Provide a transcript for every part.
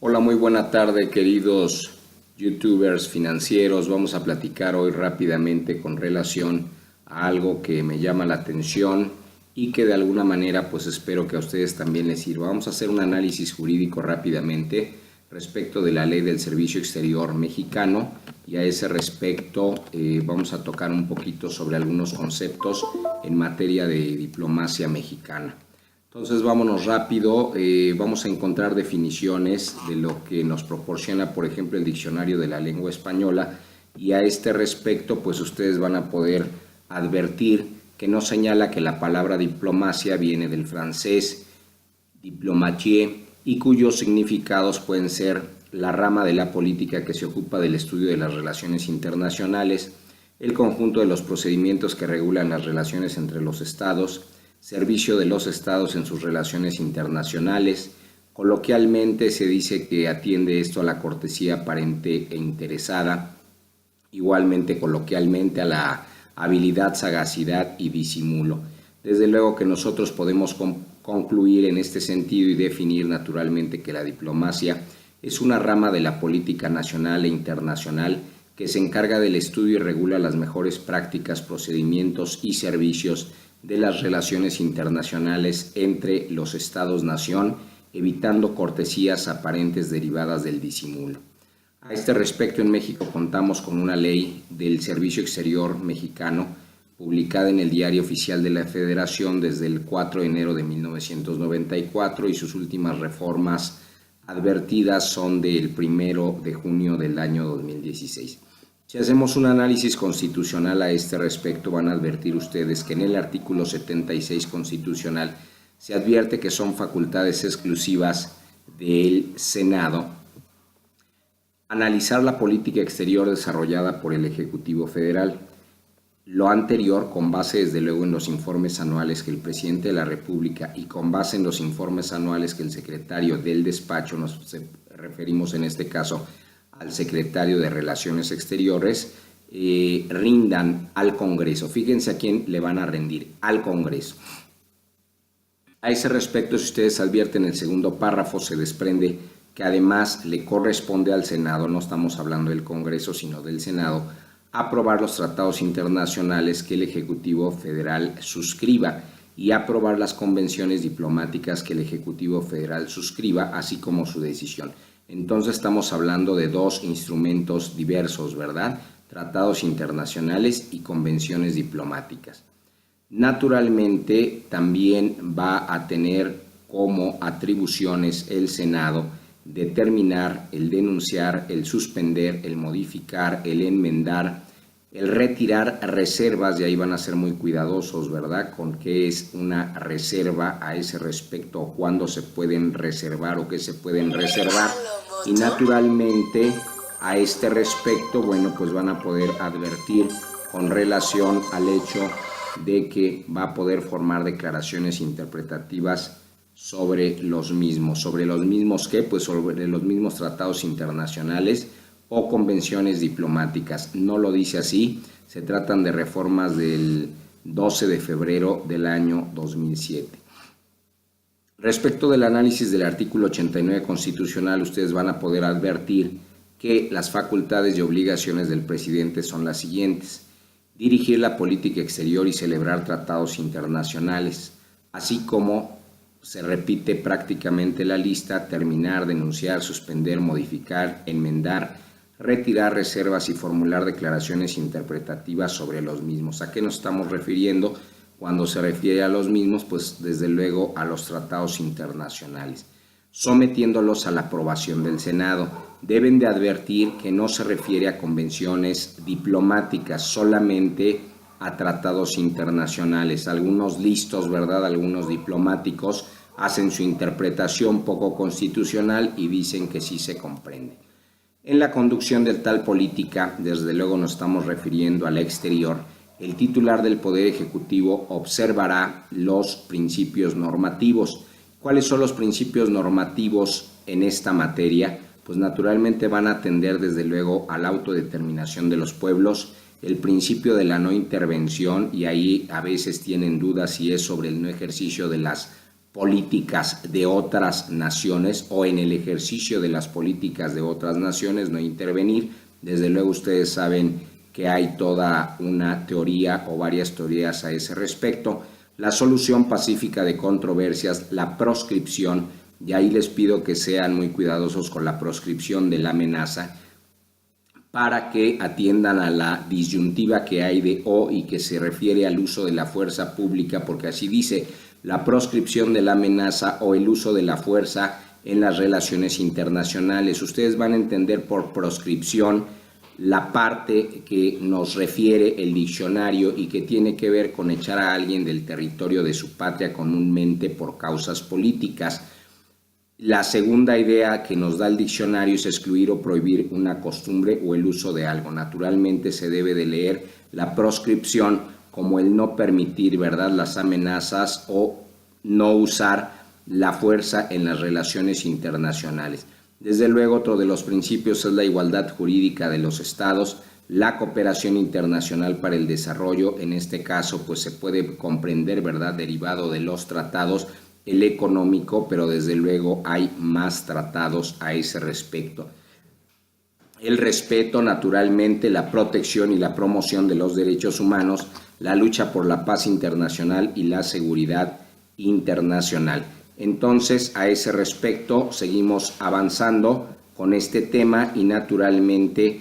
Hola, muy buena tarde, queridos youtubers financieros. Vamos a platicar hoy rápidamente con relación a algo que me llama la atención y que de alguna manera pues espero que a ustedes también les sirva. Vamos a hacer un análisis jurídico rápidamente respecto de la ley del Servicio Exterior mexicano, y a ese respecto vamos a tocar un poquito sobre algunos conceptos en materia de diplomacia mexicana. Entonces vámonos rápido, vamos a encontrar definiciones de lo que nos proporciona, por ejemplo, el Diccionario de la Lengua Española, y a este respecto pues ustedes van a poder advertir que no señala que la palabra diplomacia viene del francés diplomatie y cuyos significados pueden ser la rama de la política que se ocupa del estudio de las relaciones internacionales, el conjunto de los procedimientos que regulan las relaciones entre los estados, servicio de los estados en sus relaciones internacionales. Coloquialmente se dice que atiende esto a la cortesía aparente e interesada, igualmente coloquialmente a la habilidad, sagacidad y disimulo. Desde luego que nosotros podemos concluir en este sentido y definir naturalmente que la diplomacia es una rama de la política nacional e internacional que se encarga del estudio y regula las mejores prácticas, procedimientos y servicios de las relaciones internacionales entre los estados-nación, evitando cortesías aparentes derivadas del disimulo. A este respecto, en México contamos con una ley del Servicio Exterior mexicano, publicada en el Diario Oficial de la Federación desde el 4 de enero de 1994, y sus últimas reformas advertidas son del 1 de junio del año 2016. Si hacemos un análisis constitucional a este respecto, van a advertir ustedes que en el artículo 76 constitucional se advierte que son facultades exclusivas del Senado analizar la política exterior desarrollada por el Ejecutivo Federal. Lo anterior, con base desde luego en los informes anuales que el presidente de la República y con base en los informes anuales que el secretario del despacho, nos referimos en este caso al secretario de Relaciones Exteriores, rindan al Congreso. Fíjense a quién le van a rendir: al Congreso. A ese respecto, si ustedes advierten, el segundo párrafo se desprende que además le corresponde al Senado, no estamos hablando del Congreso sino del Senado, aprobar los tratados internacionales que el Ejecutivo Federal suscriba y aprobar las convenciones diplomáticas que el Ejecutivo Federal suscriba, así como su decisión. Entonces estamos hablando de dos instrumentos diversos, ¿verdad? Tratados internacionales y convenciones diplomáticas. Naturalmente también va a tener como atribuciones el Senado determinar, el denunciar, el suspender, el modificar, el enmendar, el retirar reservas, y ahí van a ser muy cuidadosos, ¿verdad?, con qué es una reserva a ese respecto, o cuándo se pueden reservar o qué se pueden reservar. Y naturalmente a este respecto, bueno, pues van a poder advertir con relación al hecho de que va a poder formar declaraciones interpretativas sobre los mismos. ¿Sobre los mismos qué? Pues sobre los mismos tratados internacionales o convenciones diplomáticas. No lo dice así, se tratan de reformas del 12 de febrero del año 2007. Respecto del análisis del artículo 89 constitucional, ustedes van a poder advertir que las facultades y obligaciones del presidente son las siguientes: dirigir la política exterior y celebrar tratados internacionales, así como se repite prácticamente la lista: terminar, denunciar, suspender, modificar, enmendar, retirar reservas y formular declaraciones interpretativas sobre los mismos. ¿A qué nos estamos refiriendo cuando se refiere a los mismos? Pues desde luego a los tratados internacionales, sometiéndolos a la aprobación del Senado. Deben de advertir que no se refiere a convenciones diplomáticas, solamente a tratados internacionales. Algunos listos, ¿verdad?, algunos diplomáticos hacen su interpretación poco constitucional y dicen que sí se comprende. En la conducción de tal política, desde luego nos estamos refiriendo al exterior, el titular del Poder Ejecutivo observará los principios normativos. ¿Cuáles son los principios normativos en esta materia? Pues naturalmente van a atender desde luego a la autodeterminación de los pueblos, el principio de la no intervención, y ahí a veces tienen dudas si es sobre el no ejercicio de las políticas de otras naciones o en el ejercicio de las políticas de otras naciones, no intervenir. Desde luego ustedes saben que hay toda una teoría o varias teorías a ese respecto. La solución pacífica de controversias, la proscripción, y ahí les pido que sean muy cuidadosos con la proscripción de la amenaza para que atiendan a la disyuntiva que hay de o y que se refiere al uso de la fuerza pública, porque así dice: la proscripción de la amenaza o el uso de la fuerza en las relaciones internacionales. Ustedes van a entender por proscripción la parte que nos refiere el diccionario y que tiene que ver con echar a alguien del territorio de su patria comúnmente por causas políticas. La segunda idea que nos da el diccionario es excluir o prohibir una costumbre o el uso de algo. Naturalmente se debe de leer la proscripción como el no permitir, ¿verdad?, las amenazas o no usar la fuerza en las relaciones internacionales. Desde luego, otro de los principios es la igualdad jurídica de los estados, la cooperación internacional para el desarrollo. En este caso, pues se puede comprender, ¿verdad?, derivado de los tratados, el económico, pero desde luego hay más tratados a ese respecto. El respeto, naturalmente, la protección y la promoción de los derechos humanos, la lucha por la paz internacional y la seguridad internacional. Entonces, a ese respecto, seguimos avanzando con este tema y naturalmente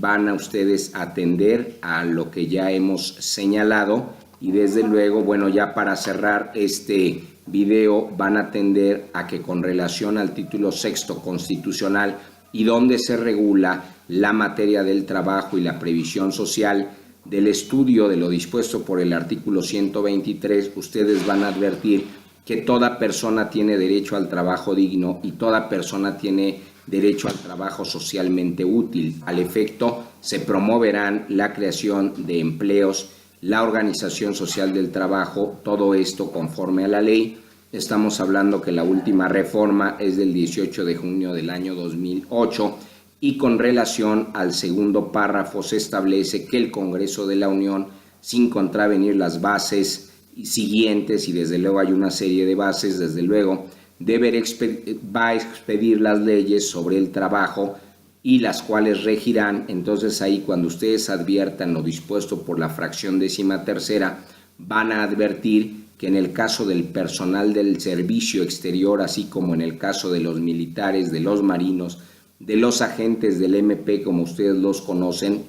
van a ustedes a atender a lo que ya hemos señalado y desde luego, bueno, ya para cerrar este video van a atender a que con relación al título sexto constitucional y donde se regula la materia del trabajo y la previsión social, del estudio de lo dispuesto por el artículo 123, ustedes van a advertir que toda persona tiene derecho al trabajo digno y toda persona tiene derecho al trabajo socialmente útil. Al efecto, se promoverán la creación de empleos, la organización social del trabajo, todo esto conforme a la ley. Estamos hablando que la última reforma es del 18 de junio del año 2008 y con relación al segundo párrafo se establece que el Congreso de la Unión, sin contravenir las bases siguientes, y desde luego hay una serie de bases, desde luego, va a expedir las leyes sobre el trabajo y las cuales regirán. Entonces ahí cuando ustedes adviertan lo dispuesto por la fracción 13ª, van a advertir que en el caso del personal del servicio exterior, así como en el caso de los militares, de los marinos, de los agentes del MP, como ustedes los conocen,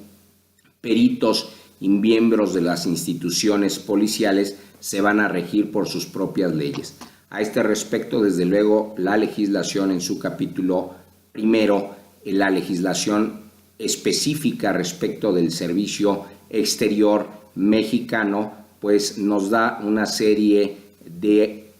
peritos y miembros de las instituciones policiales, se van a regir por sus propias leyes. A este respecto, desde luego, la legislación en su capítulo primero, la legislación específica respecto del servicio exterior mexicano, pues nos da una serie de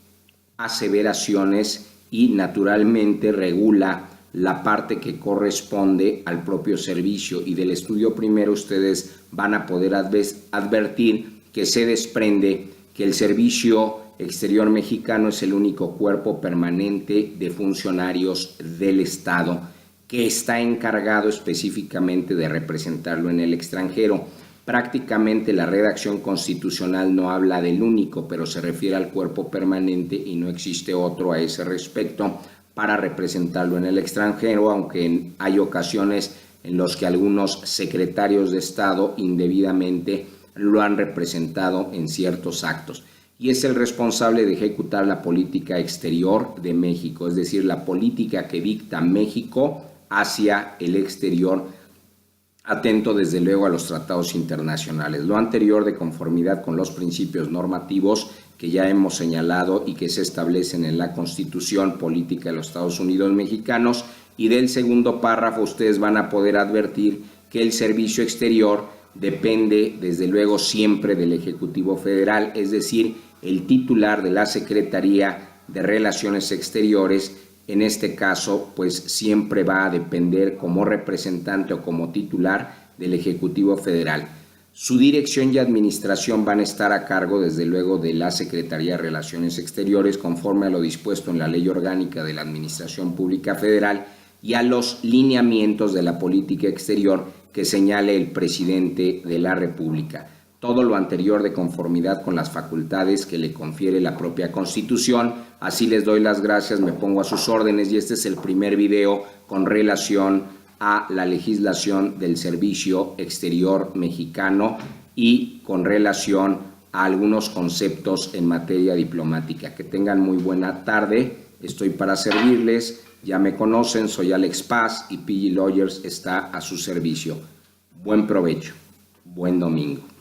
aseveraciones y naturalmente regula la parte que corresponde al propio servicio, y del estudio primero ustedes van a poder advertir que se desprende que el servicio exterior mexicano es el único cuerpo permanente de funcionarios del Estado que está encargado específicamente de representarlo en el extranjero. Prácticamente la redacción constitucional no habla del único, pero se refiere al cuerpo permanente y no existe otro a ese respecto para representarlo en el extranjero, aunque hay ocasiones en las que algunos secretarios de Estado indebidamente lo han representado en ciertos actos. Y es el responsable de ejecutar la política exterior de México, es decir, la política que dicta México hacia el exterior, atento desde luego a los tratados internacionales. Lo anterior de conformidad con los principios normativos que ya hemos señalado y que se establecen en la Constitución Política de los Estados Unidos Mexicanos. Y del segundo párrafo ustedes van a poder advertir que el servicio exterior depende desde luego siempre del Ejecutivo Federal, es decir, el titular de la Secretaría de Relaciones Exteriores, en este caso, pues siempre va a depender como representante o como titular del Ejecutivo Federal. Su dirección y administración van a estar a cargo, desde luego, de la Secretaría de Relaciones Exteriores, conforme a lo dispuesto en la Ley Orgánica de la Administración Pública Federal y a los lineamientos de la política exterior que señale el presidente de la República. todo lo anterior de conformidad con las facultades que le confiere la propia Constitución. Así les doy las gracias, me pongo a sus órdenes y este es el primer video con relación a la legislación del Servicio Exterior Mexicano y con relación a algunos conceptos en materia diplomática. Que tengan muy buena tarde, estoy para servirles, ya me conocen, soy Alex Paz y PG Lawyers está a su servicio. Buen provecho, buen domingo.